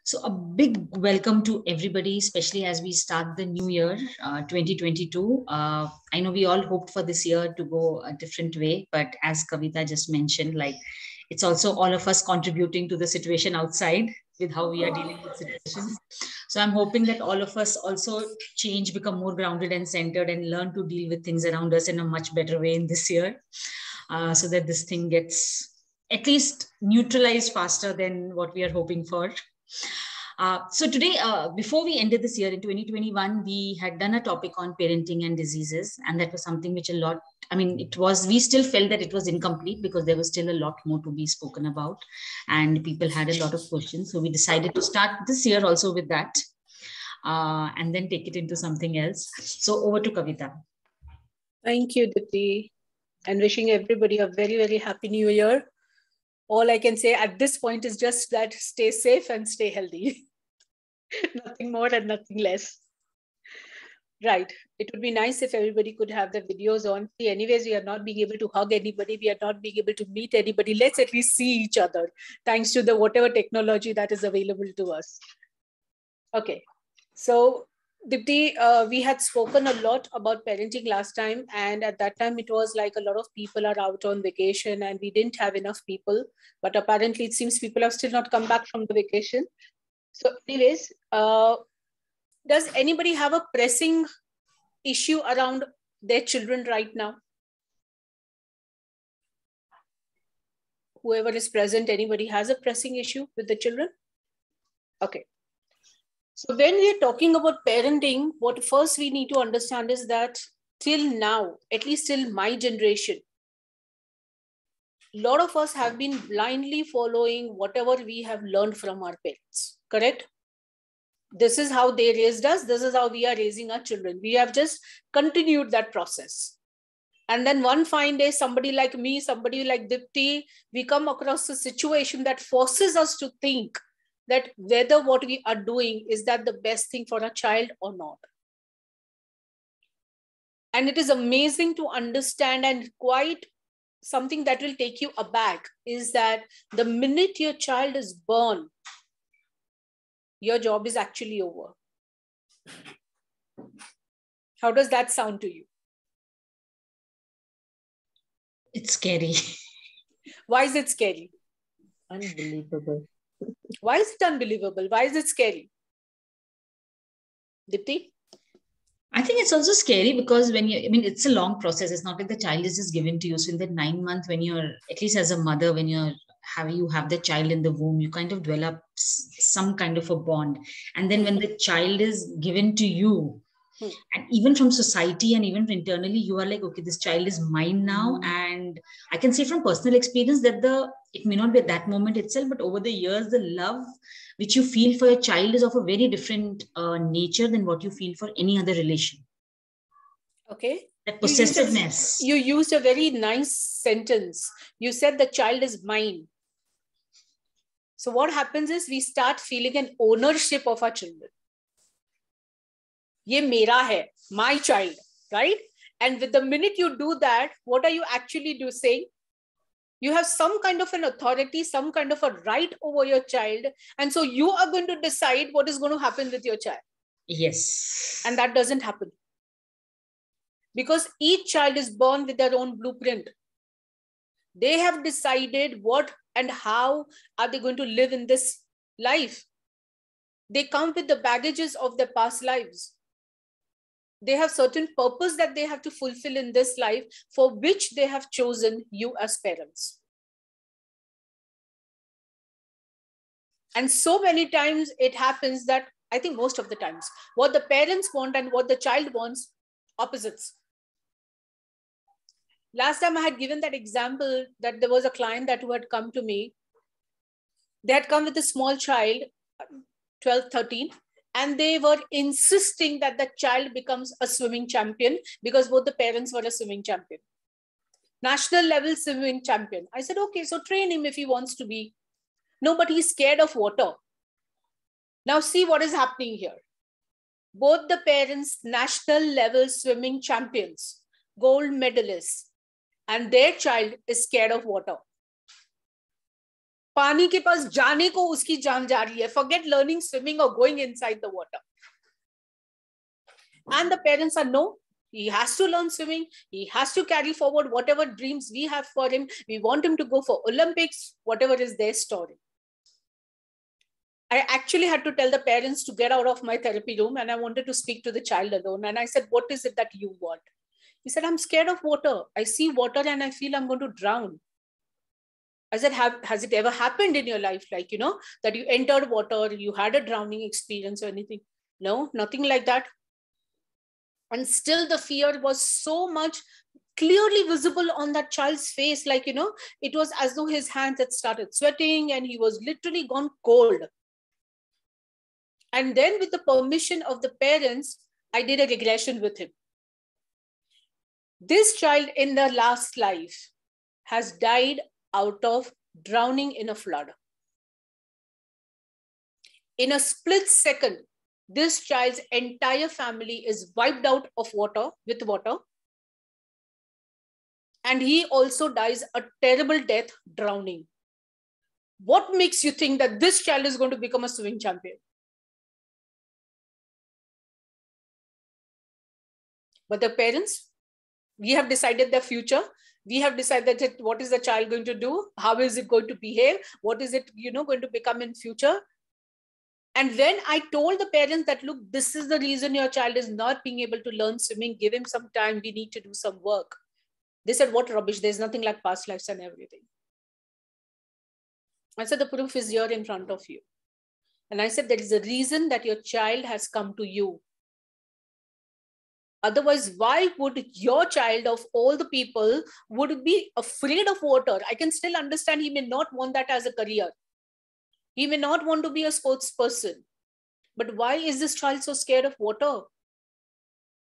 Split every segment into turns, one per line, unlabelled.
So a big welcome to everybody, especially as we start the new year, 2022. I know we all hoped for this year to go a different way, but as Kavita just mentioned, like it's also all of us contributing to the situation outside with how we are dealing with situations. So I'm hoping that all of us also change, become more grounded and centered, and learn to deal with things around us in a much better way in this year, so that this thing gets at least neutralized faster than what we are hoping for. So today, before we ended this year in 2021, we had done a topic on parenting and diseases, and that was something which we still felt that it was incomplete because there was still a lot more to be spoken about, and people had a lot of questions. So we decided to start this year also with that, and then take it into something else. So over to Kavita.
Thank you, Dipti, and wishing everybody a very, very happy new year. All I can say at this point is just that stay safe and stay healthy. Nothing more and nothing less. Right. It would be nice if everybody could have the videos on. See, anyways, we are not being able to hug anybody. We are not being able to meet anybody. Let's at least see each other, thanks to the whatever technology that is available to us. Okay. So, Dipti, we had spoken a lot about parenting last time. And at that time, it was like a lot of people are out on vacation and we didn't have enough people. But apparently, it seems people have still not come back from the vacation. So anyways, does anybody have a pressing issue around their children right now? Whoever is present, anybody has a pressing issue with the children? Okay. So when we are talking about parenting, what first we need to understand is that till now, at least till my generation, a lot of us have been blindly following whatever we have learned from our parents, correct? This is how they raised us. This is how we are raising our children. We have just continued that process. And then one fine day, somebody like me, somebody like Dipti, we come across a situation that forces us to think that whether what we are doing, is that the best thing for a child or not. And it is amazing to understand, and quite something that will take you aback, is that the minute your child is born, your job is actually over. How does that sound to you?
It's scary.
Why is it scary?
Unbelievable.
Why is it unbelievable? Why is it scary? Dipti?
I think it's also scary because it's a long process. It's not like the child is just given to you. So in that 9 months, when you're, at least as a mother, when you have the child in the womb, you kind of develop some kind of a bond. And then when the child is given to you, and even from society and even internally, you are like, okay, this child is mine now. And I can say from personal experience that it may not be at that moment itself, but over the years, the love which you feel for your child is of a very different nature than what you feel for any other relation.
Okay.
That possessiveness.
You used a very nice sentence. You said the child is mine. So what happens is we start feeling an ownership of our children. Ye mera hai, my child, right? And with the minute you do that, what are you actually saying? You have some kind of an authority, some kind of a right over your child. And so you are going to decide what is going to happen with your child.
Yes.
And that doesn't happen. Because each child is born with their own blueprint. They have decided what and how are they going to live in this life. They come with the baggages of their past lives. They have certain purpose that they have to fulfill in this life, for which they have chosen you as parents. And so many times it happens that, I think most of the times, what the parents want and what the child wants, opposites. Last time I had given that example that there was a client who had come to me. They had come with a small child, 12, 13, and they were insisting that the child becomes a swimming champion because both the parents were a swimming champion. National level swimming champion. I said, okay, so train him if he wants to be. No, but he's scared of water. Now see what is happening here. Both the parents, national level swimming champions, gold medalists, and their child is scared of water. पानी के पास जाने को उसकी जान जा रही है. Forget learning swimming or going inside the water. And the parents are no. He has to learn swimming. He has to carry forward whatever dreams we have for him. We want him to go for Olympics, whatever is their story. I actually had to tell the parents to get out of my therapy room, and I wanted to speak to the child alone. And I said, what is it that you want? He said, I'm scared of water. I see water and I feel I'm going to drown. I said, has it ever happened in your life? Like, that you entered water, you had a drowning experience or anything? No, nothing like that. And still the fear was so much clearly visible on that child's face. Like, it was as though his hands had started sweating and he was literally gone cold. And then with the permission of the parents, I did a regression with him. This child in the last life has died out of drowning in a flood. In a split second, this child's entire family is wiped out of water with water. And he also dies a terrible death drowning. What makes you think that this child is going to become a swimming champion? But the parents, we have decided their future. We have decided that what is the child going to do? How is it going to behave? What is it, going to become in future? And when I told the parents that, look, this is the reason your child is not being able to learn swimming, give him some time, we need to do some work. They said, what rubbish? There's nothing like past lives and everything. I said, the proof is here in front of you. And I said, there is a reason that your child has come to you. Otherwise, why would your child of all the people would be afraid of water? I can still understand he may not want that as a career. He may not want to be a sports person. But why is this child so scared of water?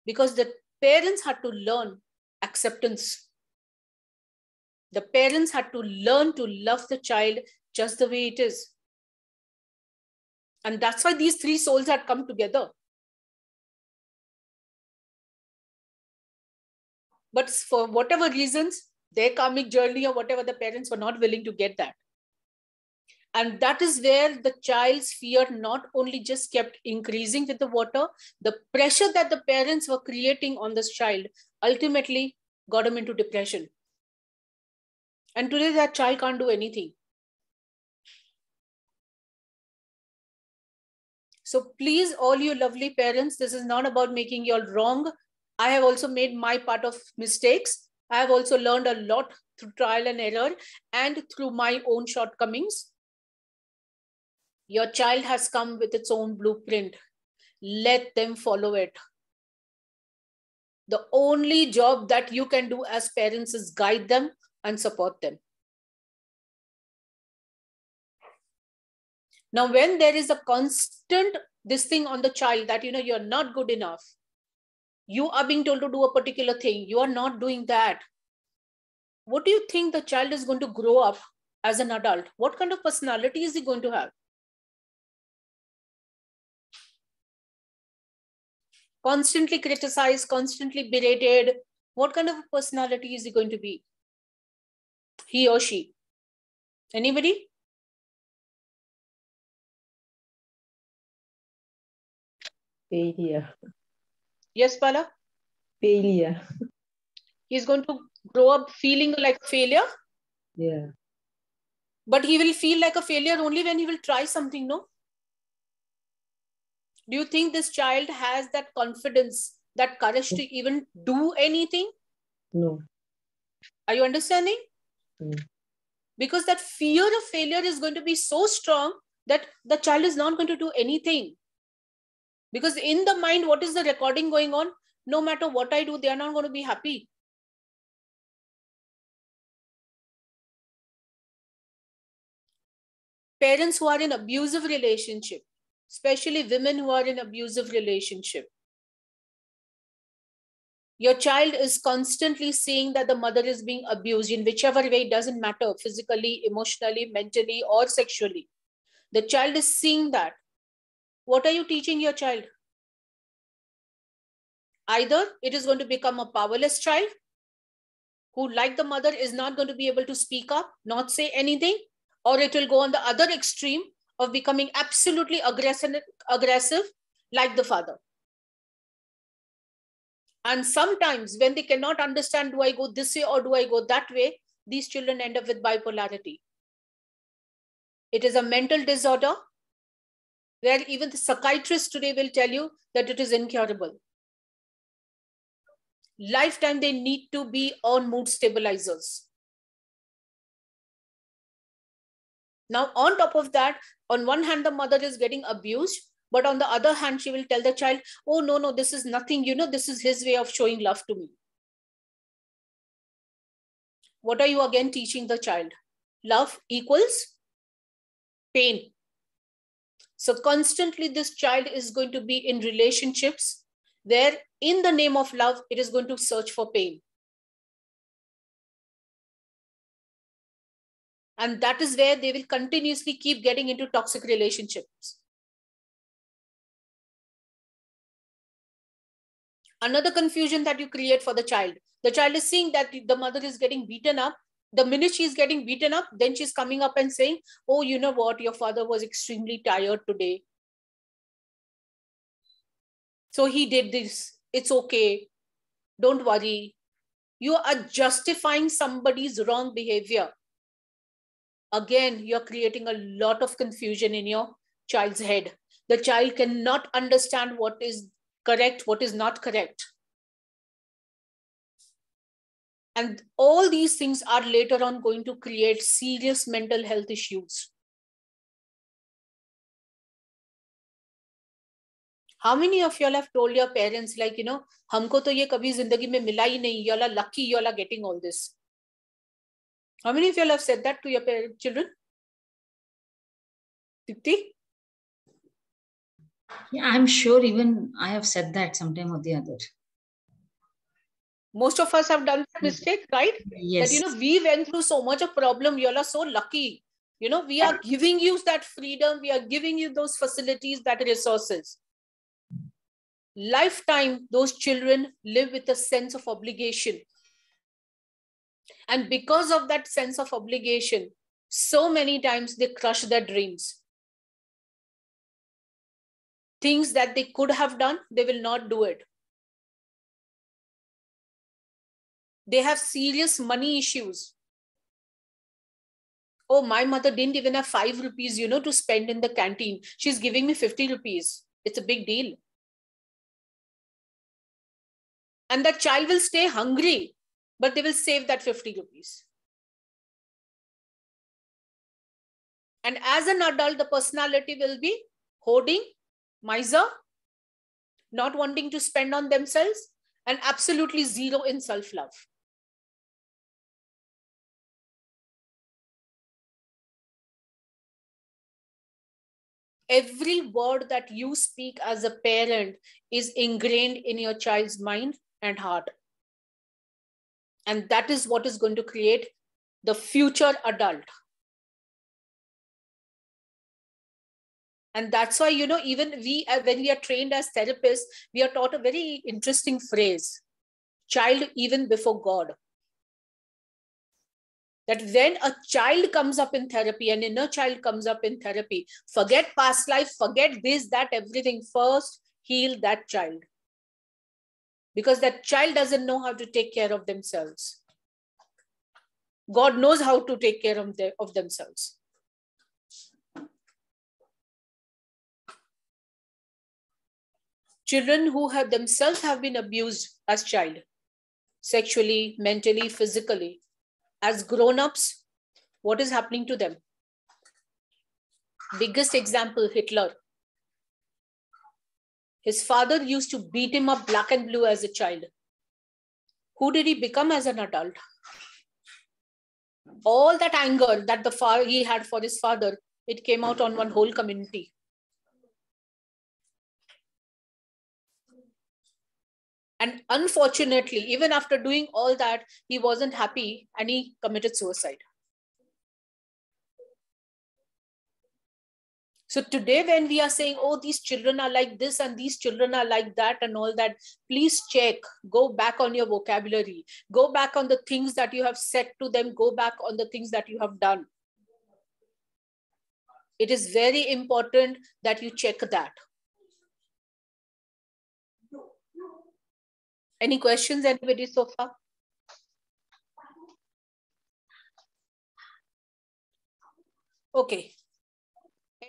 Because the parents had to learn acceptance. The parents had to learn to love the child just the way it is. And that's why these three souls had come together. But for whatever reasons, their karmic journey or whatever, the parents were not willing to get that. And that is where the child's fear not only just kept increasing with the water, the pressure that the parents were creating on this child ultimately got him into depression. And today that child can't do anything. So please, all you lovely parents, this is not about making you all wrong. I have also made my part of mistakes. I have also learned a lot through trial and error and through my own shortcomings. Your child has come with its own blueprint. Let them follow it. The only job that you can do as parents is guide them and support them. Now, when there is a constant this thing on the child that, you're not good enough, you are being told to do a particular thing, you are not doing that. What do you think the child is going to grow up as an adult? What kind of personality is he going to have? Constantly criticized, constantly berated. What kind of a personality is he going to be? He or she? Anybody?
Failure.
Yes, Bala?
Failure.
He's going to grow up feeling like a failure?
Yeah.
But he will feel like a failure only when he will try something, no? Do you think this child has that confidence, that courage to even do anything?
No.
Are you understanding?
Mm.
Because that fear of failure is going to be so strong that the child is not going to do anything. Because in the mind, what is the recording going on? No matter what I do, they are not going to be happy. Parents who are in abusive relationship, especially women who are in abusive relationship. Your child is constantly seeing that the mother is being abused in whichever way, it doesn't matter, physically, emotionally, mentally, or sexually. The child is seeing that. What are you teaching your child? Either it is going to become a powerless child who, like the mother, is not going to be able to speak up, not say anything, or it will go on the other extreme of becoming absolutely aggressive like the father. And sometimes when they cannot understand, do I go this way or do I go that way, these children end up with bipolarity. It is a mental disorder where even the psychiatrist today will tell you that it is incurable. Lifetime, they need to be on mood stabilizers. Now, on top of that, on one hand, the mother is getting abused, but on the other hand, she will tell the child, oh, no, this is nothing, this is his way of showing love to me. What are you again teaching the child? Love equals pain. So constantly, this child is going to be in relationships where in the name of love, it is going to search for pain. And that is where they will continuously keep getting into toxic relationships. Another confusion that you create for the child is seeing that the mother is getting beaten up. The minute she's getting beaten up, then she's coming up and saying, oh, you know what? Your father was extremely tired today. So he did this. It's okay. Don't worry. You are justifying somebody's wrong behavior. Again, you're creating a lot of confusion in your child's head. The child cannot understand what is correct, what is not correct. And all these things are later on going to create serious mental health issues. How many of y'all have told your parents, like, humko to ye kabhi zindagi mein mila hi nahi, y'all are lucky, y'all are getting all this? How many of y'all have said that to your children? Dipti?
Yeah, I'm sure even I have said that sometime or the other.
Most of us have done that mistake, right?
Yes.
That, we went through so much of problem. You all are so lucky. We are giving you that freedom. We are giving you those facilities, that resources. Lifetime, those children live with a sense of obligation. And because of that sense of obligation, so many times they crush their dreams. Things that they could have done, they will not do it. They have serious money issues. Oh, my mother didn't even have 5 rupees, to spend in the canteen. She's giving me 50 rupees. It's a big deal. And that child will stay hungry, but they will save that 50 rupees. And as an adult, the personality will be hoarding, miser, not wanting to spend on themselves, and absolutely zero in self-love. Every word that you speak as a parent is ingrained in your child's mind and heart. And that is what is going to create the future adult. And that's why, even we, when we are trained as therapists, we are taught a very interesting phrase, child even before God. That when a child comes up in therapy, an inner child comes up in therapy, forget past life, forget this, that, everything. First, heal that child. Because that child doesn't know how to take care of themselves. God knows how to take care of themselves. Children who have themselves have been abused as child, sexually, mentally, physically, as grown-ups, what is happening to them? Biggest example, Hitler. His father used to beat him up black and blue as a child. Who did he become as an adult? All that anger that he had for his father, it came out on one whole community. And unfortunately, even after doing all that, he wasn't happy and he committed suicide. So today when we are saying, oh, these children are like this and these children are like that and all that, please check, go back on your vocabulary, go back on the things that you have said to them, go back on the things that you have done. It is very important that you check that. Any questions, anybody so far? Okay.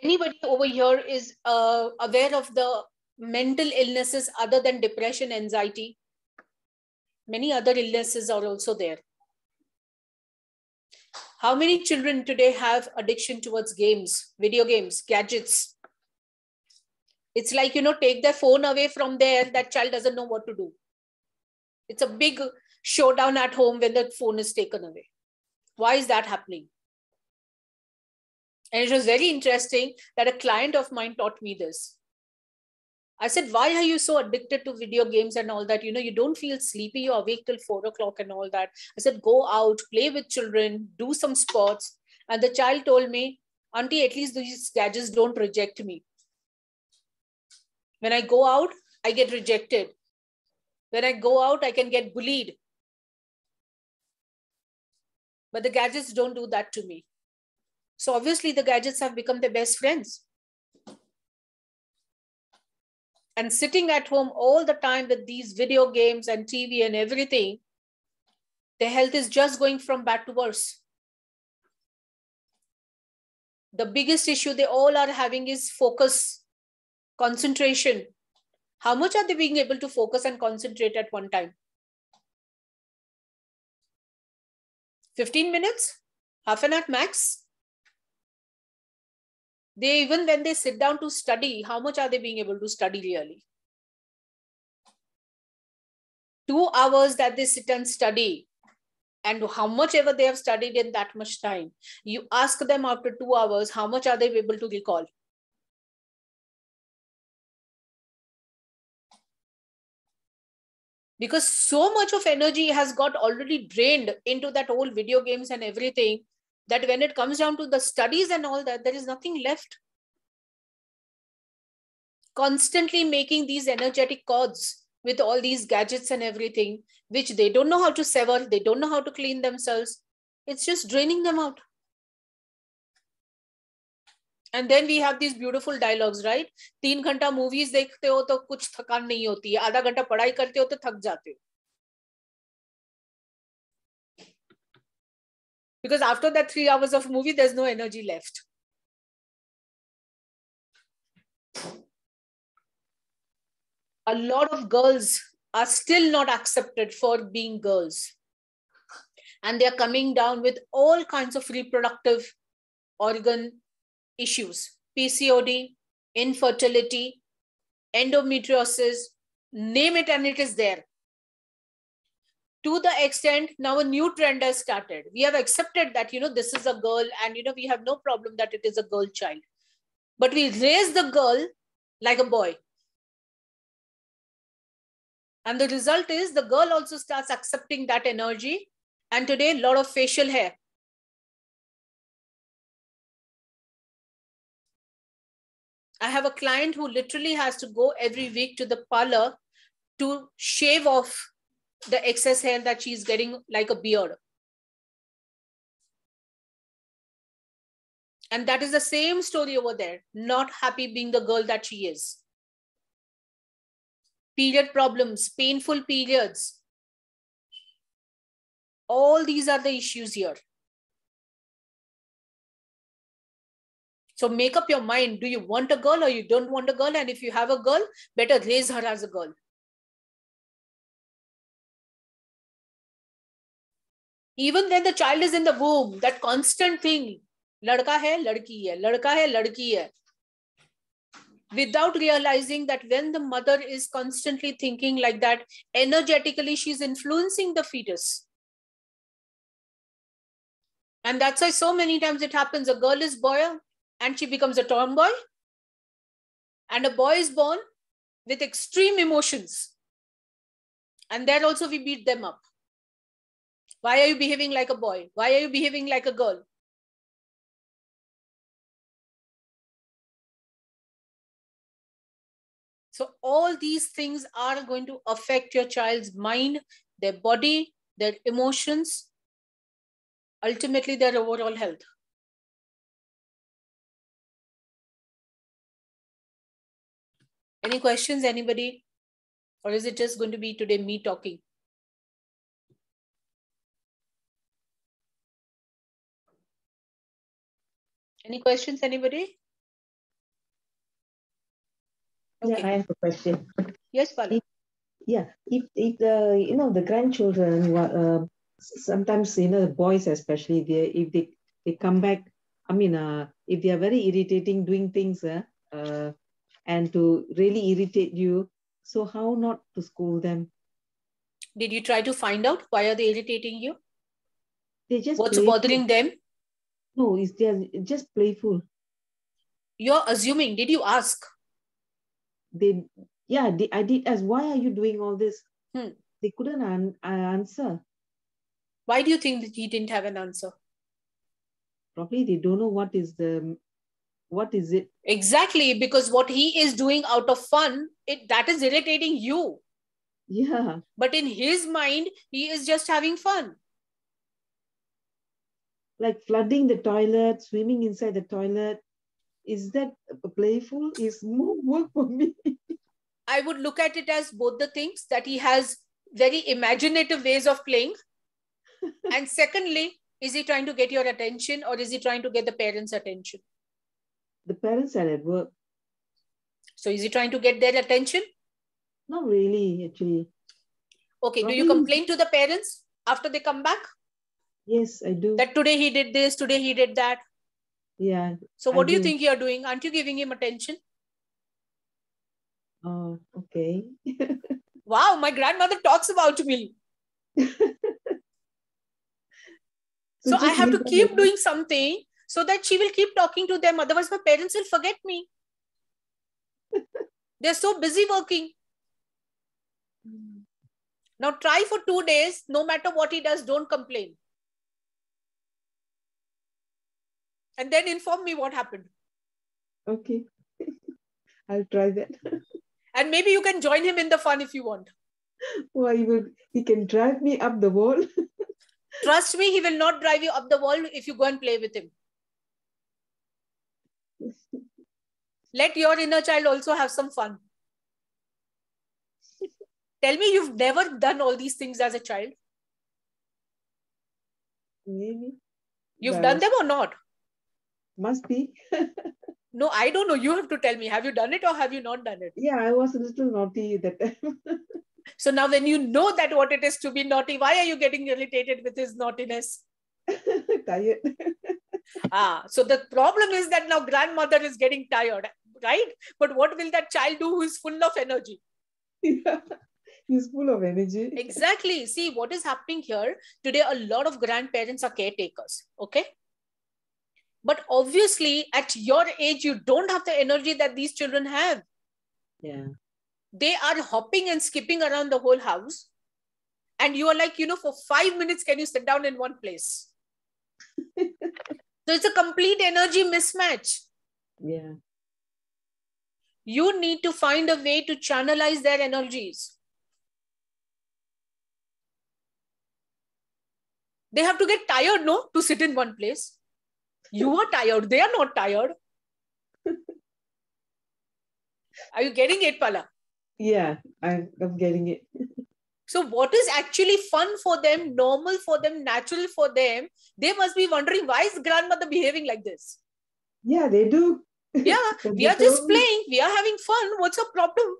Anybody over here is aware of the mental illnesses other than depression, anxiety? Many other illnesses are also there. How many children today have addiction towards games, video games, gadgets? It's like, take their phone away from there, that child doesn't know what to do. It's a big showdown at home when the phone is taken away. Why is that happening? And it was very interesting that a client of mine taught me this. I said, why are you so addicted to video games and all that? You don't feel sleepy, you're awake till 4 o'clock and all that. I said, go out, play with children, do some sports. And the child told me, Auntie, at least these gadgets don't reject me. When I go out, I get rejected. When I go out, I can get bullied. But the gadgets don't do that to me. So obviously the gadgets have become their best friends. And sitting at home all the time with these video games and TV and everything, their health is just going from bad to worse. The biggest issue they all are having is focus, concentration. How much are they being able to focus and concentrate at one time? 15 minutes? Half an hour max? Even when they sit down to study, how much are they being able to study really? 2 hours that they sit and study, and how much ever they have studied in that much time, you ask them after 2 hours, how much are they able to recall? Because so much of energy has got already drained into that whole video games and everything, that when it comes down to the studies and all that, there is nothing left. Constantly making these energetic cords with all these gadgets and everything, which they don't know how to sever, they don't know how to clean themselves. It's just draining them out. And then we have these beautiful dialogues, right? 3 घंटा movies देखते हो तो कुछ थकान नहीं होती है, आधा घंटा पढ़ाई करते हो तो थक जाते हो. Because after that 3 hours of movie, there's no energy left. A lot of girls are still not accepted for being girls. And they're coming down with all kinds of reproductive organ issues, PCOD, infertility, endometriosis, name it and it is there. To the extent, now a new trend has started. We have accepted that, this is a girl and, we have no problem that it is a girl child. But we raise the girl like a boy. And the result is the girl also starts accepting that energy. And today, a lot of facial hair. I have a client who literally has to go every week to the parlor to shave off the excess hair that she's getting like a beard. And that is the same story over there. Not happy being the girl that she is. Period problems, painful periods. All these are the issues here. So make up your mind. Do you want a girl or you don't want a girl? And if you have a girl, better raise her as a girl. Even when the child is in the womb, that constant thing, ladka hai, ladki hai, ladka hai, ladki hai. Without realizing that when the mother is constantly thinking like that, energetically, she's influencing the fetus. And that's why so many times it happens, a girl is born and she becomes a tomboy. And a boy is born with extreme emotions. And there also we beat them up. Why are you behaving like a boy? Why are you behaving like a girl? So all these things are going to affect your child's mind, their body, their emotions, ultimately their overall health. Any questions, anybody? Or is it just going to be today me talking? Any questions, anybody?
Yeah, I have a question.
Yes, Pala.
If the grandchildren, sometimes the boys especially, if they come back, I mean, if they are very irritating doing things, and to really irritate you, so how not to scold them?
Did you try to find out why are they irritating you?
They just
What's
playful.
bothering them?
No, they're just playful.
You're assuming. Did you ask?
I did ask, why are you doing all this? They couldn't answer.
Why do you think that he didn't have an answer?
Probably they don't know what is it.
Exactly, because what he is doing out of fun, that is irritating you.
Yeah.
But in his mind, he is just having fun.
Like flooding the toilet, swimming inside the toilet. Is that playful? Is more work for me.
I would look at it as both the things, that he has very imaginative ways of playing. And secondly, is he trying to get your attention or is he trying to get the parents' attention?
The parents are at work.
So is he trying to get their attention?
Not really, actually.
Okay,
Probably.
Do you complain to the parents after they come back?
Yes, I do.
That today he did this, today he did that.
Yeah.
So what do you think you're doing? Aren't you giving him attention?
Oh, okay.
Wow, my grandmother talks about me. So I have to keep doing something so that she will keep talking to them. Otherwise, my parents will forget me. They're so busy working. Now try for 2 days. No matter what he does, don't complain. And then inform me what happened.
Okay. I'll try that.
And maybe you can join him in the fun if you want.
Why he can drive me up the wall?
Trust me, he will not drive you up the wall if you go and play with him. Let your inner child also have some fun. Tell me you've never done all these things as a child.
Maybe.
You've done them or not?
Must be.
No, I don't know. You have to tell me. Have you done it or have you not done it?
Yeah, I was a little naughty that time.
So now when you know that what it is to be naughty, why are you getting irritated with his naughtiness?
Tired.
So the problem is that now grandmother is getting tired, right? But what will that child do who is full of energy?
Yeah, he's full of energy.
Exactly. See, what is happening here today, a lot of grandparents are caretakers, okay? But obviously, at your age, you don't have the energy that these children have.
Yeah.
They are hopping and skipping around the whole house. And you are like, for 5 minutes, can you sit down in one place? So it's a complete energy mismatch.
Yeah.
You need to find a way to channelize their energies. They have to get tired, no? To sit in one place. You are tired. They are not tired. Are you getting it, Pala?
Yeah, I'm getting it.
So what is actually fun for them, normal for them, natural for them? They must be wondering, why is grandmother behaving like this?
Yeah, they do.
Yeah, we are just playing. We are having fun. What's the problem?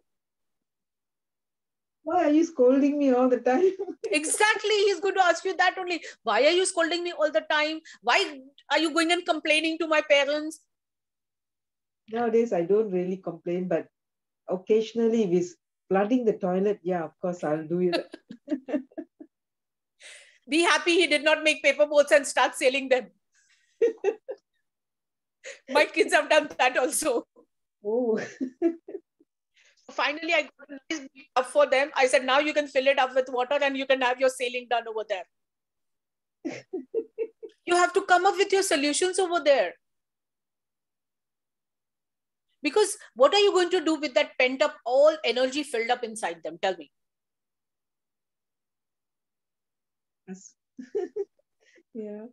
Why are you scolding me all the time?
Exactly. He's going to ask you that only. Why are you scolding me all the time? Why are you going and complaining to my parents?
Nowadays, I don't really complain, but occasionally, if it's flooding the toilet, yeah, of course, I'll do it.
Be happy he did not make paper boats and start selling them. My kids have done that also.
Oh.
Finally, I got a nice up for them. I said, now you can fill it up with water and you can have your sailing done over there. You have to come up with your solutions over there. Because what are you going to do with that pent up, all energy filled up inside them? Tell me.
Yes. Yeah.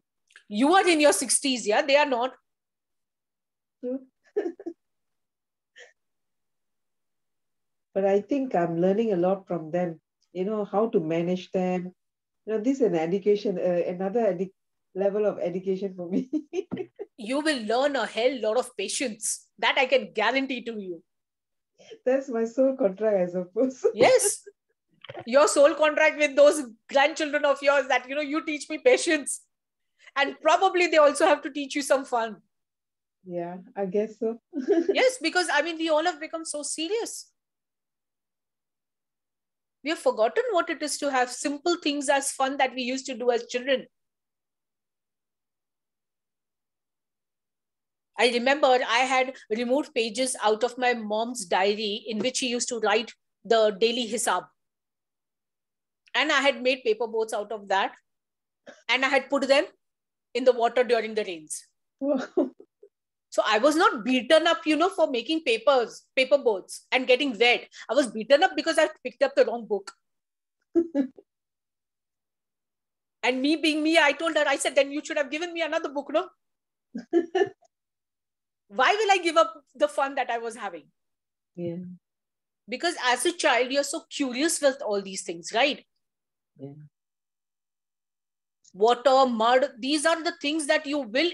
You are in your 60s, yeah? They are not.
True. but I think I'm learning a lot from them. How to manage them. This is an education, another level of education for me.
You will learn a hell lot of patience. That I can guarantee to you.
That's my soul contract, I suppose.
Yes. Your soul contract with those grandchildren of yours that, you teach me patience. And probably they also have to teach you some fun.
Yeah, I guess so.
Yes, because we all have become so serious. We have forgotten what it is to have simple things as fun that we used to do as children. I remember I had removed pages out of my mom's diary in which she used to write the daily hisab. And I had made paper boats out of that. And I had put them in the water during the rains.
Wow.
So I was not beaten up, for making paper boats and getting wet. I was beaten up because I picked up the wrong book. And me being me, I told her, I said, then you should have given me another book, no? Why will I give up the fun that I was having?
Yeah.
Because as a child, you're so curious with all these things, right?
Yeah.
Water, mud, these are the things that you will,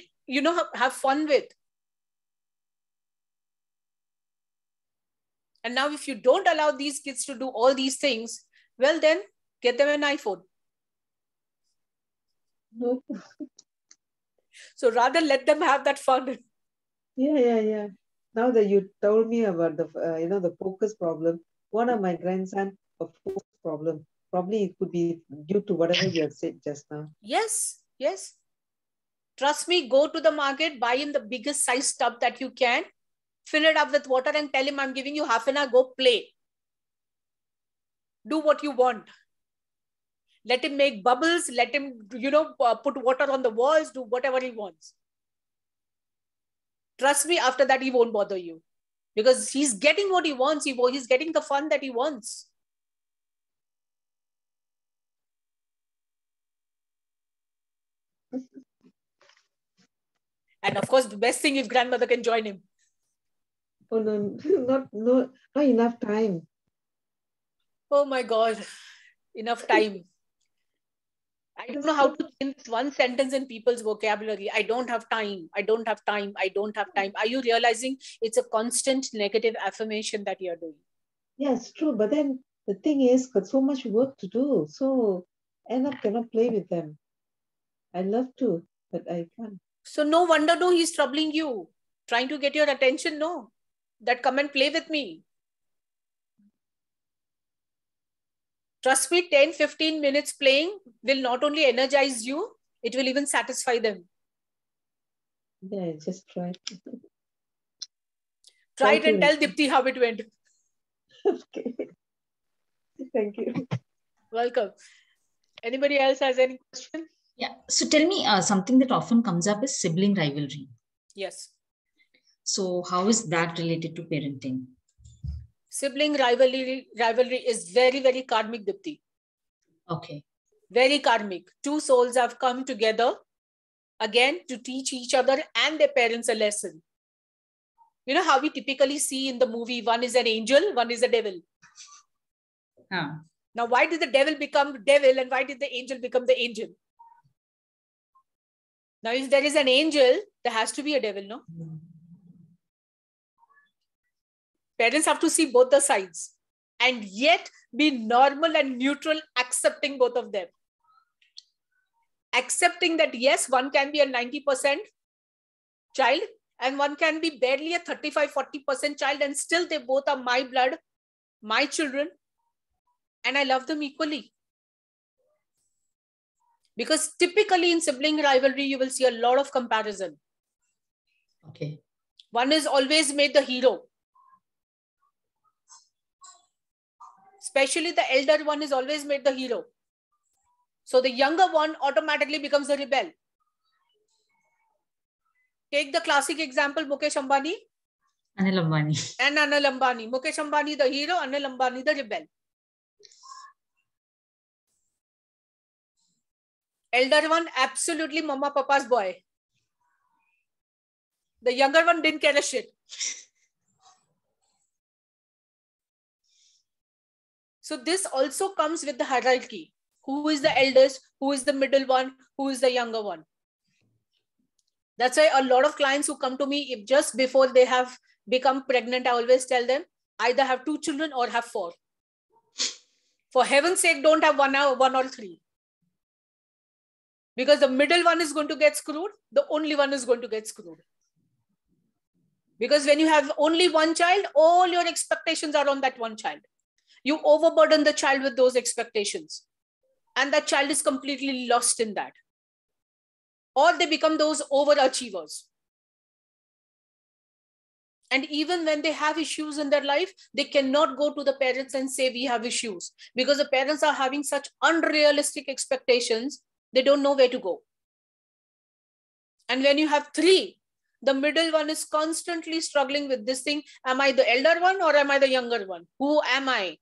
have fun with. And now if you don't allow these kids to do all these things, well then, get them an iPhone.
Nope.
So rather let them have that fun.
Yeah. Now that you told me about the focus problem, one of my grandson a focus problem. Probably it could be due to whatever you have said just now.
Yes. Trust me, go to the market, buy him the biggest size tub that you can, fill it up with water and tell him, I'm giving you half an hour, go play. Do what you want. Let him make bubbles, let him, put water on the walls, do whatever he wants. Trust me, after that, he won't bother you. Because he's getting what he wants. He's getting the fun that he wants. And of course, the best thing if grandmother can join him.
Oh no, not enough time.
Oh my God, enough time. I don't know how to change one sentence in people's vocabulary. I don't have time. I don't have time. I don't have time. Are you realizing it's a constant negative affirmation that you're doing?
Yes, true. But then the thing is, got so much work to do. So end up cannot play with them. I love to, but I can't.
So no wonder, no, he's troubling you, trying to get your attention. No, that come and play with me. Trust me, 10, 15 minutes playing will not only energize you, it will even satisfy them.
Yeah, just try.
Try it and tell Dipti how it went.
Okay. Thank you.
Welcome. Anybody else has any question?
Yeah. So tell me, something that often comes up is sibling rivalry.
Yes.
So how is that related to parenting?
Sibling rivalry is very, very karmic, Dipti.
Okay.
Very karmic. Two souls have come together again to teach each other and their parents a lesson. You know how we typically see in the movie, one is an angel, one is a devil. Now, why did the devil become devil and why did the angel become the angel? Now, if there is an angel, there has to be a devil, no? Parents have to see both the sides and yet be normal and neutral, accepting both of them. Accepting that, yes, one can be a 90% child and one can be barely a 35-40% child, and still they both are my blood, my children, and I love them equally. Because typically in sibling rivalry, you will see a lot of comparison.
Okay.
One is always made the hero. Especially the elder one is always made the hero. So the younger one automatically becomes the rebel. Take the classic example, Mukesh Ambani.
Anil Ambani.
And Anil Ambani. Mukesh Ambani the hero, Anil Ambani the rebel. Elder one, absolutely mama papa's boy. The younger one didn't care a shit. So this also comes with the hierarchy. Who is the eldest? Who is the middle one? Who is the younger one? That's why a lot of clients who come to me, if just before they have become pregnant, I always tell them, either have 2 children or have 4. For heaven's sake, don't have 1 or 3. Because the middle one is going to get screwed. The only one is going to get screwed. Because when you have only 1 child, all your expectations are on that 1 child. You overburden the child with those expectations. And that child is completely lost in that. Or they become those overachievers. And even when they have issues in their life, they cannot go to the parents and say, we have issues. Because the parents are having such unrealistic expectations, they don't know where to go. And when you have 3, the middle one is constantly struggling with this thing. Am I the elder one or am I the younger one? Who am I?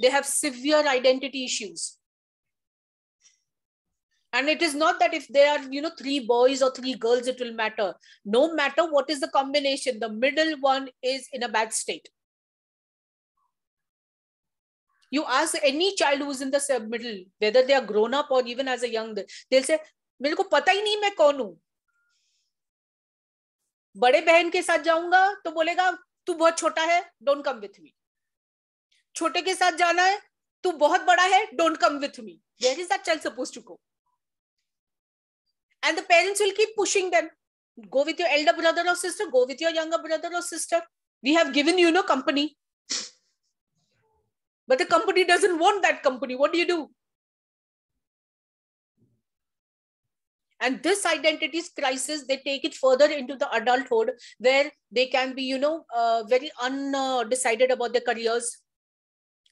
They have severe identity issues. And it is not that if there are, 3 boys or 3 girls, it will matter. No matter what is the combination, the middle one is in a bad state. You ask any child who is in the middle, whether they are grown up or even as a young, they'll say, मेरे को पता ही नहीं मैं कौन हूं. बड़े बहन के साथ जाऊंगा तो बोलेगा तू बहुत छोटा है, don't come with me. छोटे के साथ जाना है, तू बहुत बड़ा है, don't come with me. Where is that child supposed to go? And the parents will keep pushing them. Go with your elder brother or sister, go with your younger brother or sister. We have given you company. But the company doesn't want that company. What do you do? And this identity crisis, they take it further into the adulthood where they can be, very undecided about their careers.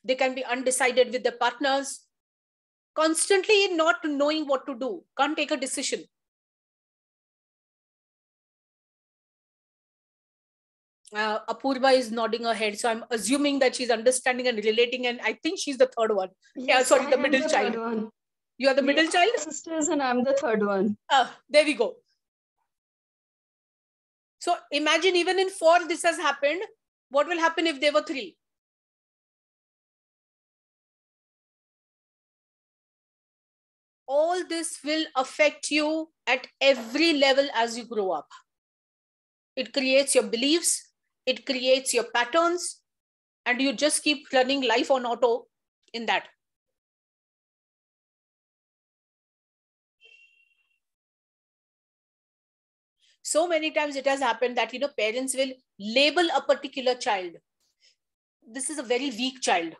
They can be undecided with their partners. Constantly not knowing what to do. Can't take a decision. Apurva is nodding her head, so I'm assuming that she's understanding and relating, and I think she's the third one.
Yes,
the middle child.
One.
You are the middle child?
Sisters, and I'm the third one.
There we go. So imagine even in 4 this has happened. What will happen if there were 3? All this will affect you at every level as you grow up. It creates your beliefs. It creates your patterns, and you just keep running life on auto in that. So many times it has happened that, parents will label a particular child. This is a very weak child.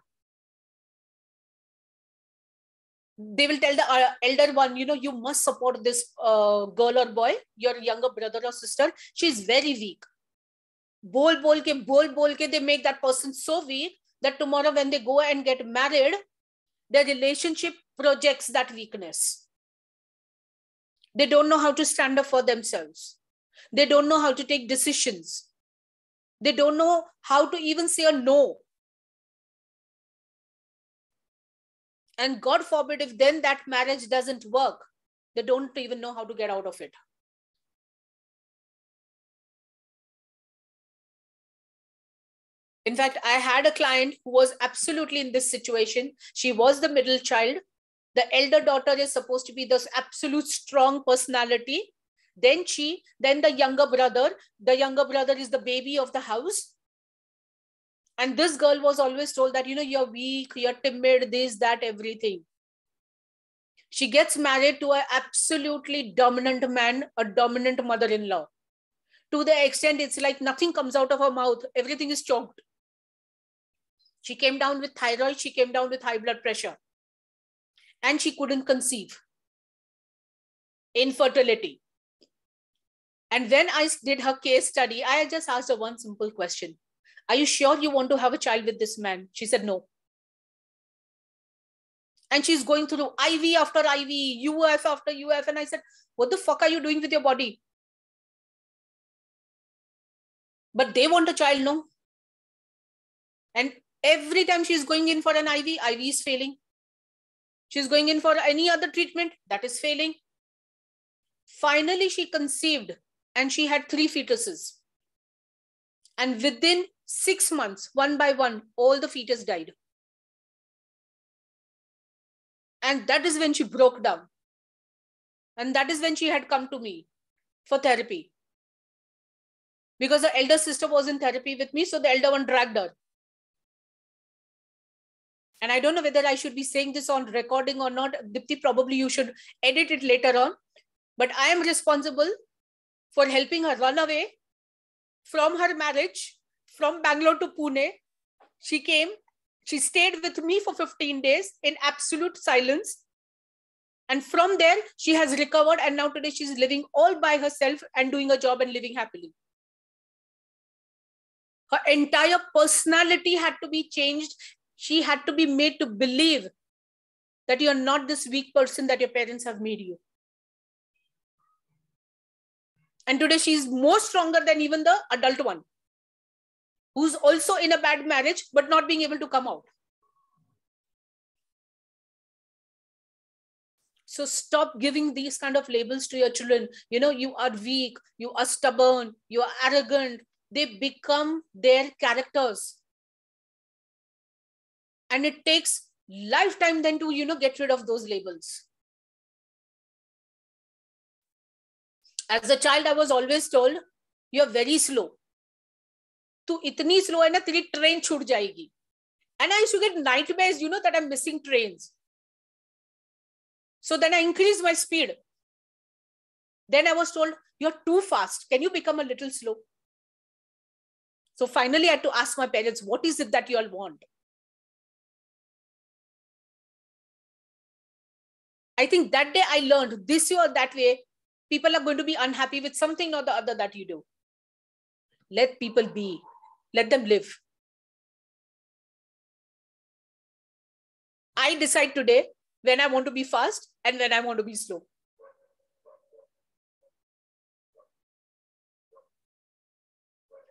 They will tell the elder one, you must support this girl or boy, your younger brother or sister. She's very weak. Bol ke, they make that person so weak that tomorrow when they go and get married, their relationship projects that weakness. They don't know how to stand up for themselves. They don't know how to take decisions. They don't know how to even say a no. And God forbid if then that marriage doesn't work, they don't even know how to get out of it. In fact, I had a client who was absolutely in this situation. She was the middle child. The elder daughter is supposed to be this absolute strong personality. Then the younger brother. The younger brother is the baby of the house. And this girl was always told that, you're weak, you're timid, this, that, everything. She gets married to an absolutely dominant man, a dominant mother-in-law. To the extent it's like nothing comes out of her mouth. Everything is choked. She came down with thyroid. She came down with high blood pressure. And she couldn't conceive. Infertility. And when I did her case study, I just asked her one simple question. Are you sure you want to have a child with this man? She said no. And she's going through IV after IV, UF after UF. And I said, what the fuck are you doing with your body? But they want a child, no? And every time she's going in for an IV, IV is failing. She's going in for any other treatment, that is failing. Finally, she conceived and she had 3 fetuses. And within 6 months, one by one, all the fetus died. And that is when she broke down. And that is when she had come to me for therapy. Because the elder sister was in therapy with me, so the elder one dragged her. And I don't know whether I should be saying this on recording or not. Dipti, probably you should edit it later on. But I am responsible for helping her run away from her marriage, from Bangalore to Pune. She came, she stayed with me for 15 days in absolute silence. And from there, she has recovered. And now today she's living all by herself and doing a job and living happily. Her entire personality had to be changed. She had to be made to believe that you're not this weak person that your parents have made you. And today she's more stronger than even the adult one, who's also in a bad marriage, but not being able to come out. So stop giving these kind of labels to your children. You know, you are weak, you are stubborn, you are arrogant. They become their characters. And it takes lifetime then to, get rid of those labels. As a child, I was always told, you're very slow. Tu itni slow hai na, teri train chhut jayegi. And I used to get nightmares, that I'm missing trains. So then I increased my speed. Then I was told, you're too fast. Can you become a little slow? So finally, I had to ask my parents, what is it that you all want? I think that day I learned this way or that way, people are going to be unhappy with something or the other that you do. Let people be. Let them live. I decide today when I want to be fast and when I want to be slow.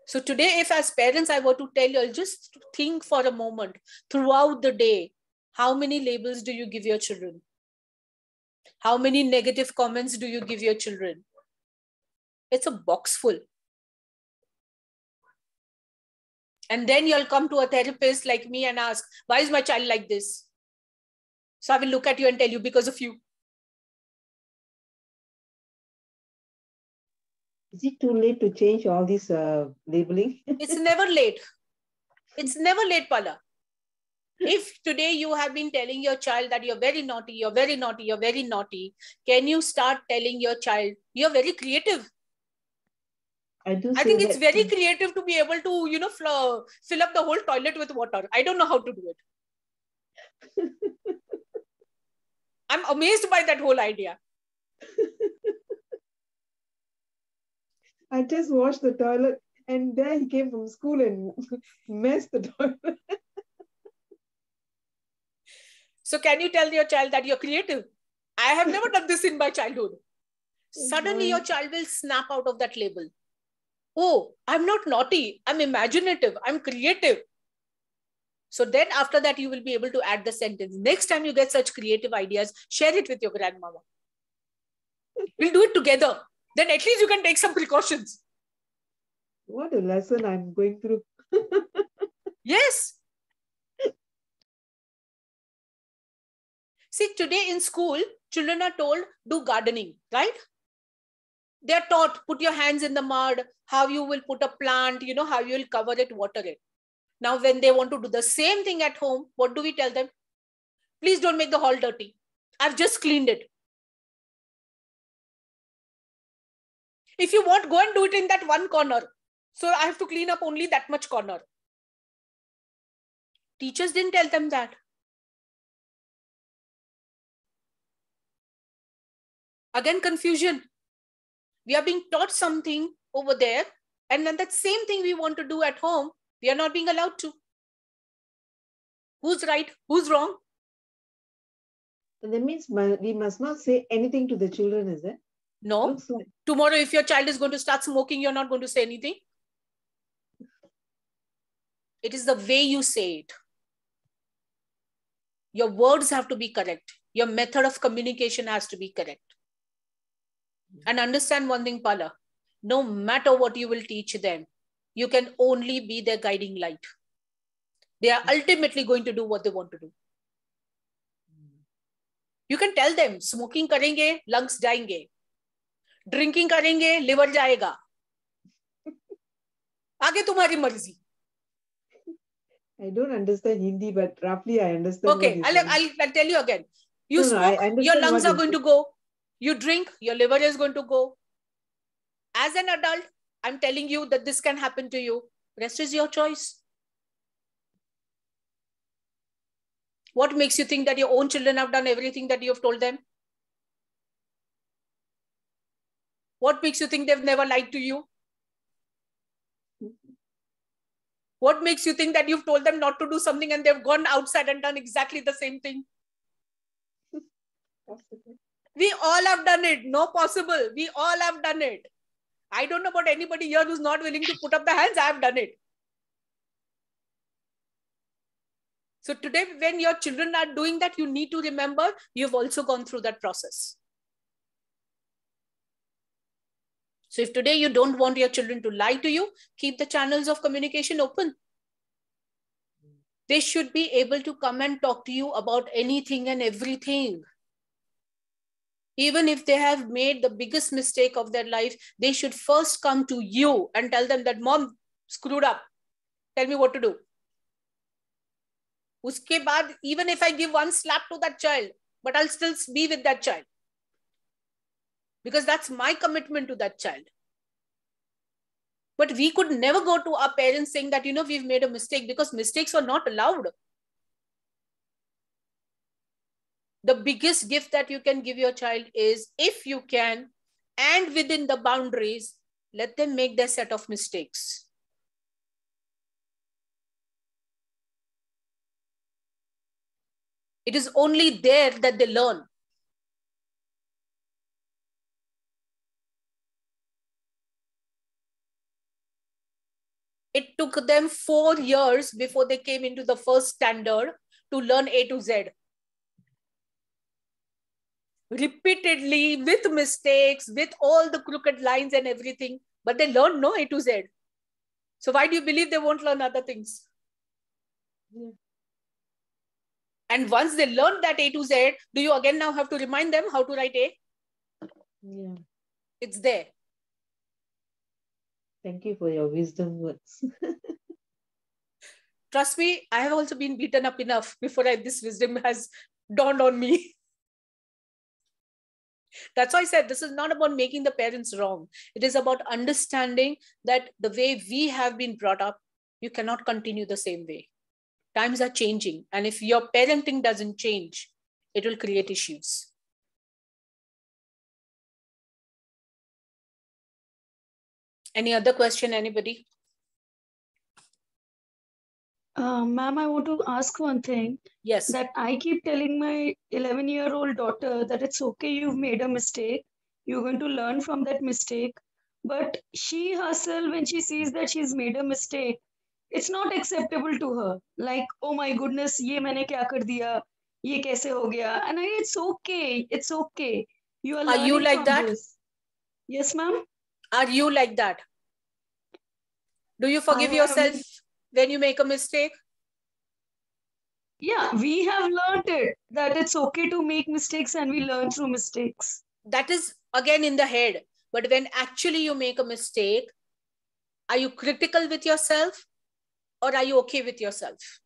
So today, if as parents I were to tell you, just think for a moment throughout the day, how many labels do you give your children? How many negative comments do you give your children? It's a box full. And then you'll come to a therapist like me and ask, why is my child like this? So I will look at you and tell you, because of you.
Is it too late to change all this labeling?
It's never late. It's never late, Pala. If today you have been telling your child that you're very naughty, you're very naughty, you're very naughty, can you start telling your child, you're very creative? I think it's very creative to be able to, fill up the whole toilet with water. I don't know how to do it. I'm amazed by that whole idea.
I just washed the toilet and there he came from school and messed the toilet.
So can you tell your child that you're creative? I have never done this in my childhood. Suddenly your child will snap out of that label. Oh, I'm not naughty. I'm imaginative. I'm creative. So then after that, you will be able to add the sentence. Next time you get such creative ideas, share it with your grandmama. We'll do it together. Then at least you can take some precautions.
What a lesson I'm going through.
Yes. See, today in school, children are told, do gardening, right? They are taught, put your hands in the mud, how you will put a plant, how you will cover it, water it. Now, when they want to do the same thing at home, what do we tell them? Please don't make the hall dirty. I've just cleaned it. If you want, go and do it in that one corner. So I have to clean up only that much corner. Teachers didn't tell them that. Again, confusion. We are being taught something over there, and then that same thing we want to do at home, we are not being allowed to. Who's right? Who's wrong?
That means we must not say anything to the children, is it?
No. Like... Tomorrow, if your child is going to start smoking, you're not going to say anything. It is the way you say it. Your words have to be correct. Your method of communication has to be correct. And understand one thing, Pala. No matter what you will teach them, you can only be their guiding light. They are ultimately going to do what they want to do. You can tell them, smoking करेंगे, lungs जाएंगे. Drinking करेंगे, liver जाएगा. आगे तुम्हारी मर्जी.
I don't understand Hindi, but roughly I understand.
Okay,
what
I'll tell you again. You
No, no, I
smoke, your
understand
lungs
what
are going to go. You drink, your liver is going to go. As an adult, I'm telling you that this can happen to you. Rest is your choice. What makes you think that your own children have done everything that you have told them? What makes you think they've never lied to you? What makes you think that you've told them not to do something and they've gone outside and done exactly the same thing? We all have done it. No possible. We all have done it. I don't know about anybody here who's not willing to put up the hands. I have done it. So today, when your children are doing that, you need to remember you've also gone through that process. So if today you don't want your children to lie to you, keep the channels of communication open. They should be able to come and talk to you about anything and everything. Even if they have made the biggest mistake of their life, they should first come to you and tell them that, Mom, screwed up. Tell me what to do. Uske baad, even if I give one slap to that child, but I'll still be with that child. Because that's my commitment to that child. But we could never go to our parents saying that, we've made a mistake, because mistakes are not allowed. The biggest gift that you can give your child is, if you can, and within the boundaries, let them make their set of mistakes. It is only there that they learn. It took them 4 years before they came into the first standard to learn A to Z. Repeatedly, with mistakes, with all the crooked lines and everything, but they learned no A to Z. So why do you believe they won't learn other things? Yeah. And once they learn that A to Z, do you again now have to remind them how to write A?
Yeah.
It's there.
Thank you for your wisdom words.
Trust me, I have also been beaten up enough before this wisdom has dawned on me. That's why I said this is not about making the parents wrong. It is about understanding that the way we have been brought up, you cannot continue the same way. Times are changing. And if your parenting doesn't change, it will create issues. Any other question, anybody?
Ma'am, I want to ask one thing.
Yes.
That I keep telling my 11-year-old daughter that it's okay, you've made a mistake. You're going to learn from that mistake. But she herself, when she sees that she's made a mistake, it's not acceptable to her. Like, oh my goodness, ye maine kya kar diya? Ye kaise ho gaya? And it's okay. It's okay. You are learning
you like
from
that?
this. Yes, ma'am.
Are you like that? Do you forgive yourself when you make a mistake?
Yeah, we have learned it, that it's okay to make mistakes and we learn through mistakes.
That is again in the head. But when actually you make a mistake, are you critical with yourself or are you okay with yourself?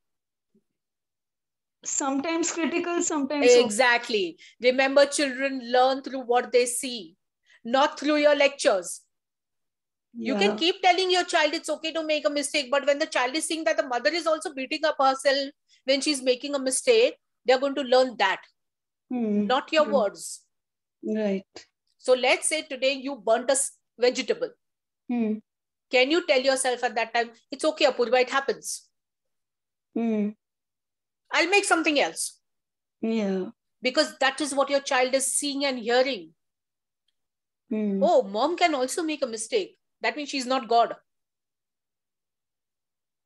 Sometimes critical, sometimes
exactly. Okay. Remember, children learn through what they see, not through your lectures. Yeah. You can keep telling your child it's okay to make a mistake, but when the child is seeing that the mother is also beating up herself when she's making a mistake, they're going to learn that, not your words.
Right.
So let's say today you burnt a vegetable. Can you tell yourself at that time, it's okay, Apurva, it happens. I'll make something else.
Yeah.
Because that is what your child is seeing and hearing. Oh, mom can also make a mistake. That means she's not God.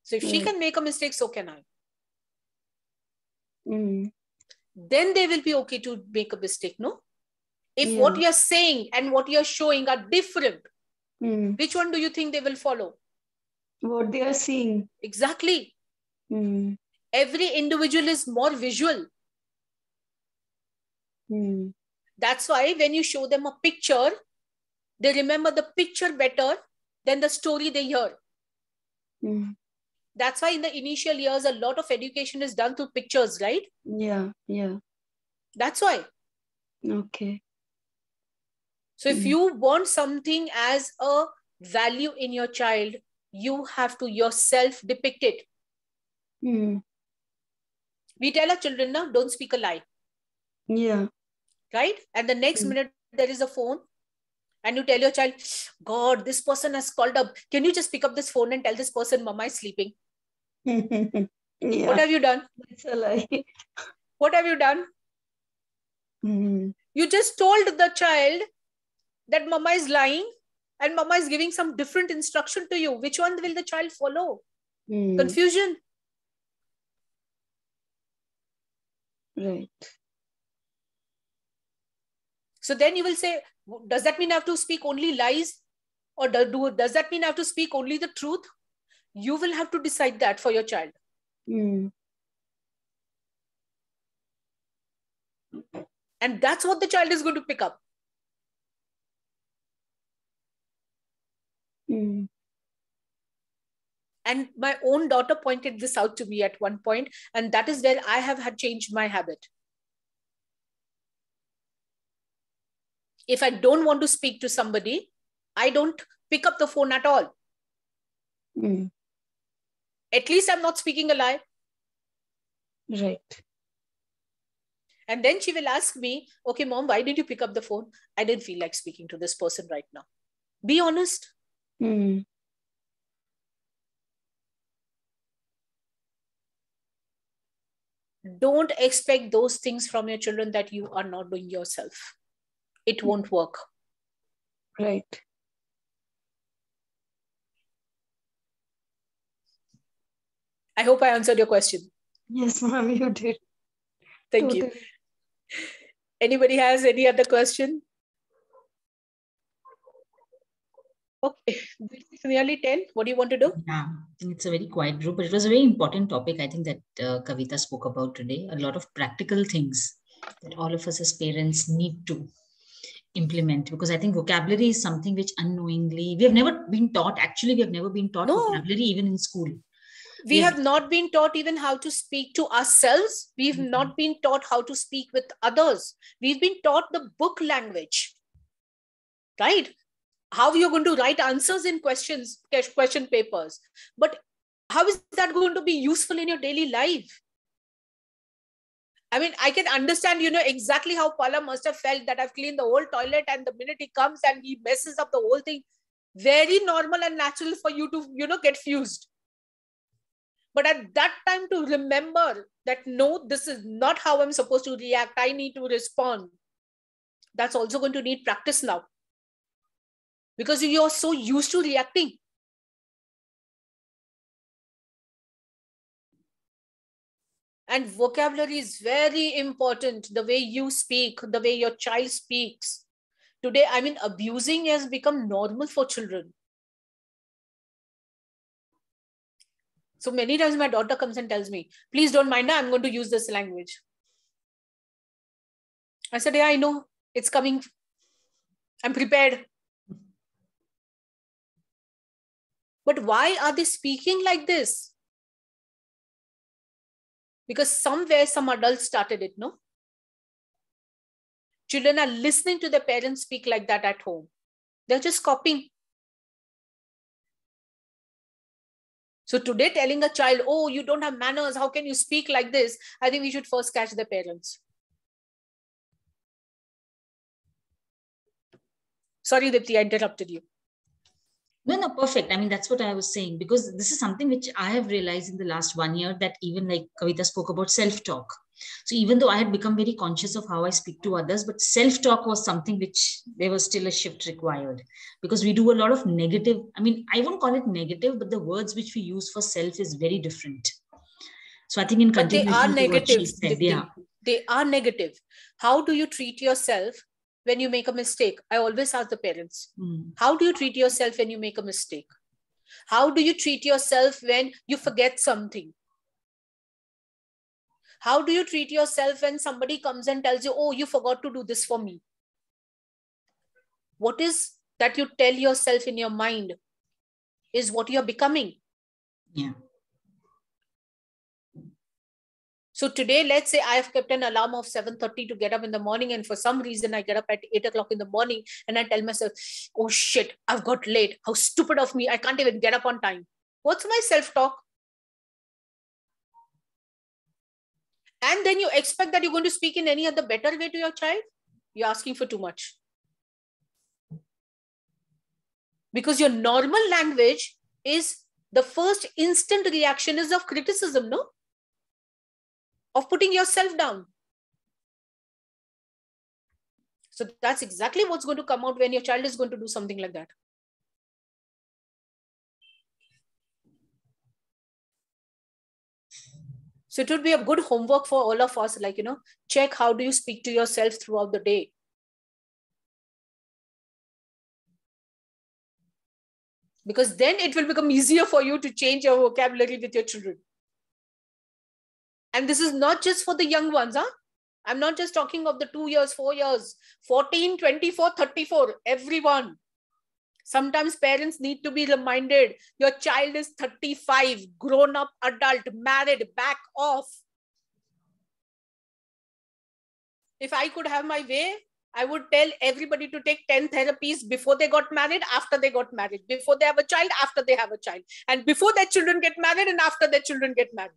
So if she can make a mistake, so can I. Then they will be okay to make a mistake, no? If what you're saying and what you're showing are different, which one do you think they will follow?
What they are seeing.
Exactly. Every individual is more visual.
Mm.
That's why when you show them a picture, they remember the picture better than the story they hear.
Mm.
That's why in the initial years, a lot of education is done through pictures, right?
Yeah, yeah.
That's why.
Okay.
So if you want something as a value in your child, you have to yourself depict it.
Mm.
We tell our children, now, don't speak a lie.
Yeah.
Right? And the next minute there is a phone and you tell your child, God, this person has called up. Can you just pick up this phone and tell this person Mama is sleeping?
Yeah.
What have you done?
That's a lie.
What have you done?
Mm.
You just told the child that Mama is lying and Mama is giving some different instruction to you. Which one will the child follow?
Mm.
Confusion.
Right.
So then you will say, does that mean I have to speak only lies? Or does that mean I have to speak only the truth? You will have to decide that for your child.
Mm.
And that's what the child is going to pick up.
Mm.
And my own daughter pointed this out to me at one point, and that is where I have had changed my habit. If I don't want to speak to somebody, I don't pick up the phone at all.
Mm.
At least I'm not speaking a lie.
Right.
And then she will ask me, okay, Mom, why did you pick up the phone? I didn't feel like speaking to this person right now. Be honest.
Mm.
Don't expect those things from your children that you are not doing yourself. It won't work.
Right.
I hope I answered your question.
Yes, ma'am, you did.
Thank you. Anybody has any other question? Okay, it's nearly 10. What do you want to do?
Yeah, I think it's a very quiet group, but it was a very important topic, I think, that Kavita spoke about today. A lot of practical things that all of us as parents need to implement, because I think vocabulary is something which unknowingly, we have never been taught. Actually, we have never been taught vocabulary even in school.
We have not been taught even how to speak to ourselves. We've not been taught how to speak with others. We've been taught the book language, right? How you're going to write answers in question papers. But how is that going to be useful in your daily life? I mean, I can understand, exactly how Pala must have felt that I've cleaned the whole toilet and the minute he comes and he messes up the whole thing. Very normal and natural for you to, get fused. But at that time to remember that, no, this is not how I'm supposed to react. I need to respond. That's also going to need practice now. Because you're so used to reacting. And vocabulary is very important. The way you speak, the way your child speaks. Today, I mean, abusing has become normal for children. So many times my daughter comes and tells me, please don't mind, I'm going to use this language. I said, yeah, I know. It's coming. I'm prepared. But why are they speaking like this? Because somewhere some adults started it, no? Children are listening to their parents speak like that at home. They're just copying. So today telling a child, oh, you don't have manners, how can you speak like this? I think we should first catch the parents. Sorry, Dipti, I interrupted you.
No, perfect. I mean, that's what I was saying, because this is something which I have realized in the last 1 year, that even like Kavita spoke about self-talk. So even though I had become very conscious of how I speak to others, but self-talk was something which there was still a shift required, because we do a lot of negative. I mean, I won't call it negative, but the words which we use for self is very different. So I think in continuation to what she said,
they are negative. How do you treat yourself when you make a mistake? I always ask the parents, how do you treat yourself when you make a mistake? How do you treat yourself when you forget something? How do you treat yourself when somebody comes and tells you, oh, you forgot to do this for me? What is that you tell yourself in your mind is what you're becoming.
Yeah.
So today, let's say I have kept an alarm of 7:30 to get up in the morning, and for some reason I get up at 8 o'clock in the morning and I tell myself, oh shit, I've got late. How stupid of me. I can't even get up on time. What's my self-talk? And then you expect that you're going to speak in any other better way to your child? You're asking for too much. Because your normal language is the first instant reaction is of criticism, no? Of putting yourself down. So that's exactly what's going to come out when your child is going to do something like that. So it would be a good homework for all of us, like, check how do you speak to yourself throughout the day. Because then it will become easier for you to change your vocabulary with your children. And this is not just for the young ones, huh? I'm not just talking of the 2 years, 4 years, 14, 24, 34, everyone. Sometimes parents need to be reminded, your child is 35, grown up, adult, married, back off. If I could have my way, I would tell everybody to take 10 therapies before they got married, after they got married, before they have a child, after they have a child, and before their children get married and after their children get married.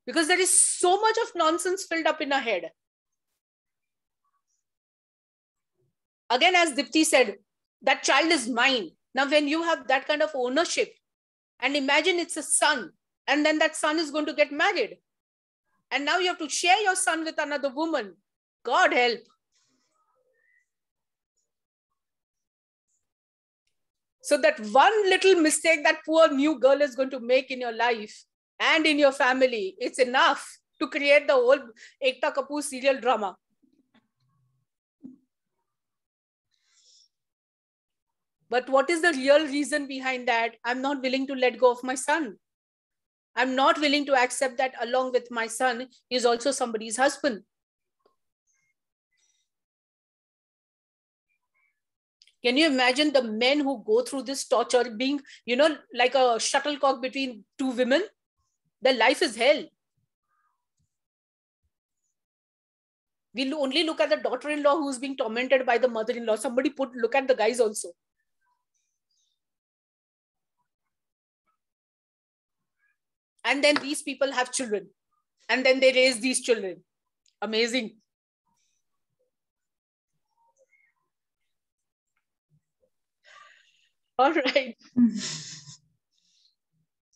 Because there is so much of nonsense filled up in our head. Again, as Dipti said, that child is mine. Now, when you have that kind of ownership, and imagine it's a son, and then that son is going to get married. And now you have to share your son with another woman. God help. So that one little mistake that poor new girl is going to make in your life and in your family, it's enough to create the whole Ekta Kapoor serial drama. But what is the real reason behind that? I'm not willing to let go of my son. I'm not willing to accept that along with my son, he is also somebody's husband. Can you imagine the men who go through this torture being, like a shuttlecock between two women? Their life is hell. We only look at the daughter-in-law who's being tormented by the mother-in-law. Somebody look at the guys also. And then these people have children. And then they raise these children. Amazing. All right.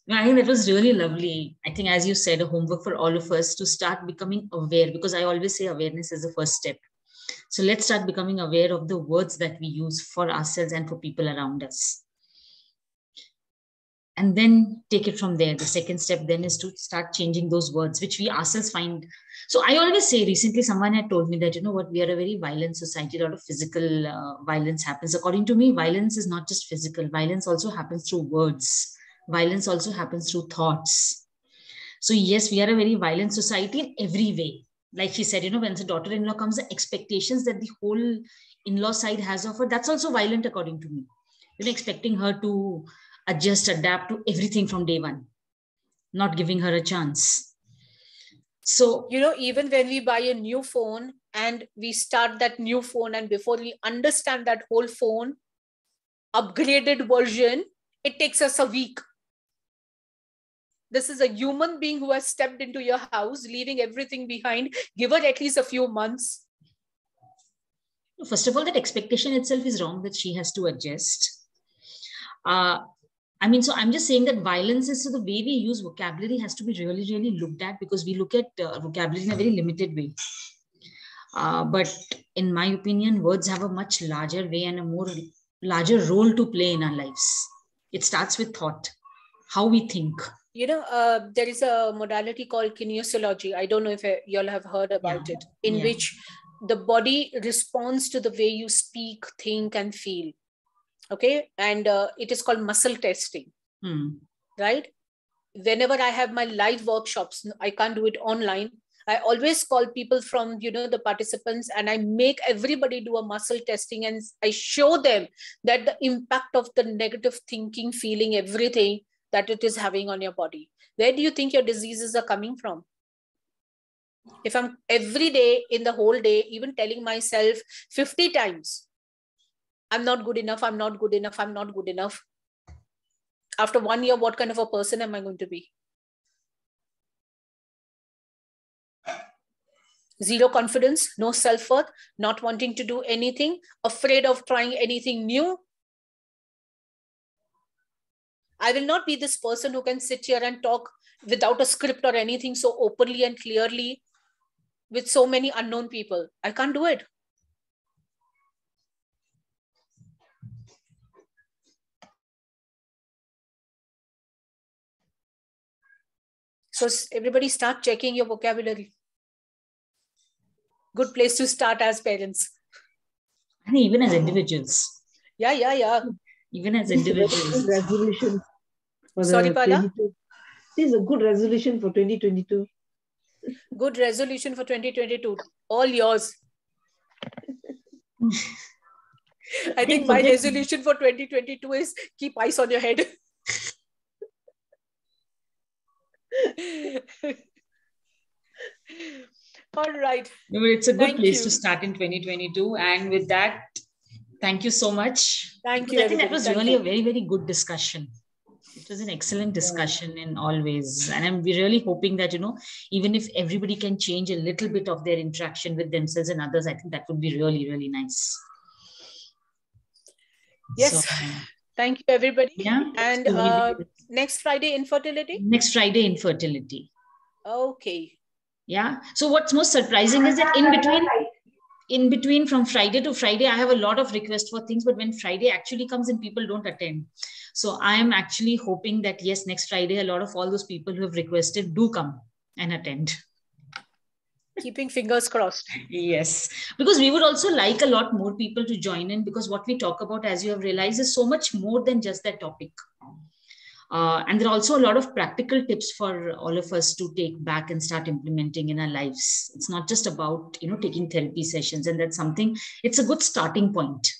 I think that was really lovely. I think, as you said, a homework for all of us to start becoming aware, because I always say awareness is the first step. So let's start becoming aware of the words that we use for ourselves and for people around us. And then take it from there. The second step then is to start changing those words, which we ourselves find. So I always say, recently someone had told me that, we are a very violent society. A lot of physical violence happens. According to me, violence is not just physical. Violence also happens through words. Violence also happens through thoughts. So yes, we are a very violent society in every way. Like she said, when the daughter-in-law comes, the expectations that the whole in-law side has of her, that's also violent according to me. Expecting her to adjust, adapt to everything from day one, not giving her a chance. So,
even when we buy a new phone and we start that new phone, and before we understand that whole phone, upgraded version, it takes us a week. This is a human being who has stepped into your house, leaving everything behind. Give her at least a few months.
First of all, that expectation itself is wrong, that she has to adjust. So I'm just saying that violence is, so the way we use vocabulary has to be really, really looked at, because we look at vocabulary in a very limited way. But in my opinion, words have a much larger way and a more larger role to play in our lives. It starts with thought, how we think.
There is a modality called kinesiology. I don't know if you all have heard about it, in which the body responds to the way you speak, think, and feel. Okay. And it is called muscle testing, right? whenever I have my live workshops, I can't do it online. I always call people from, the participants, and I make everybody do a muscle testing, and I show them that the impact of the negative thinking, feeling, everything that it is having on your body. Where do you think your diseases are coming from? If I'm every day in the whole day, even telling myself 50 times, I'm not good enough, I'm not good enough, I'm not good enough. After 1 year, what kind of a person am I going to be? Zero confidence, no self-worth, not wanting to do anything, afraid of trying anything new. I will not be this person who can sit here and talk without a script or anything so openly and clearly with so many unknown people. I can't do it. So everybody start checking your vocabulary. Good place to start as parents.
I think even as individuals.
Yeah.
Even as individuals.
Resolution.
Sorry, Pala?
This is a good resolution for 2022.
Good resolution for 2022. All yours. I think my resolution for 2022 is keep ice on your head. All right.
No, it's a good place to start in 2022. And with that, thank you so much.
Thank you.
I think that was really a very, very good discussion. It was an excellent discussion in all ways. And I'm really hoping that, even if everybody can change a little bit of their interaction with themselves and others, I think that would be really, really nice.
Yes. So, thank you, everybody.
Yeah.
And next Friday, infertility?
Next Friday, infertility.
Okay.
Yeah. So what's most surprising is that in between from Friday to Friday, I have a lot of requests for things, but when Friday actually comes in, people don't attend. So I am actually hoping that, yes, next Friday, a lot of all those people who have requested do come and attend.
Keeping fingers crossed.
Yes, because we would also like a lot more people to join in, because what we talk about, as you have realized, is so much more than just that topic. And there are also a lot of practical tips for all of us to take back and start implementing in our lives. It's not just about, taking therapy sessions, and that's something, it's a good starting point.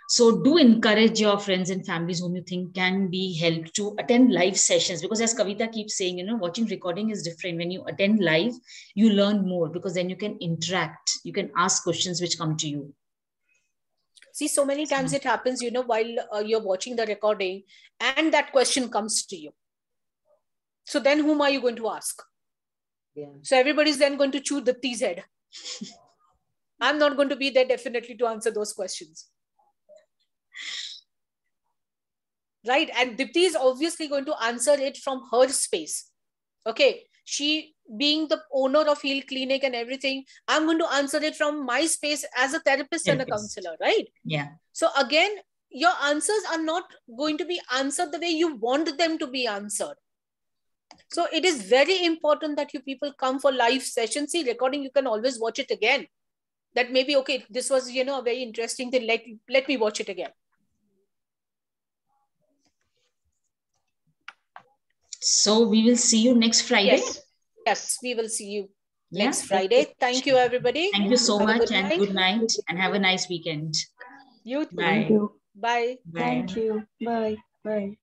So do encourage your friends and families whom you think can be helped to attend live sessions, because as Kavita keeps saying, watching recording is different. When you attend live, you learn more, because then you can interact, you can ask questions which come to you.
See, so many times it happens, while you're watching the recording and that question comes to you. So then whom are you going to ask?
Yeah.
So everybody's then going to chew Dipti's head. I'm not going to be there definitely to answer those questions. Right. And Dipti is obviously going to answer it from her space. Okay. She being the owner of Heal Clinic and everything, I'm going to answer it from my space as a therapist and a counselor, right?
Yeah.
So again, your answers are not going to be answered the way you want them to be answered. So it is very important that you people come for live sessions. See, recording, you can always watch it again. That maybe, okay, this was, a very interesting thing. Let me watch it again.
So we will see you next Friday.
Yes, we will see you next Friday. Thank you, everybody.
Thank you so much, and good night, and have a nice weekend.
You too.
Bye.
Thank you.
Bye.
Bye.
Thank you. Bye. Bye.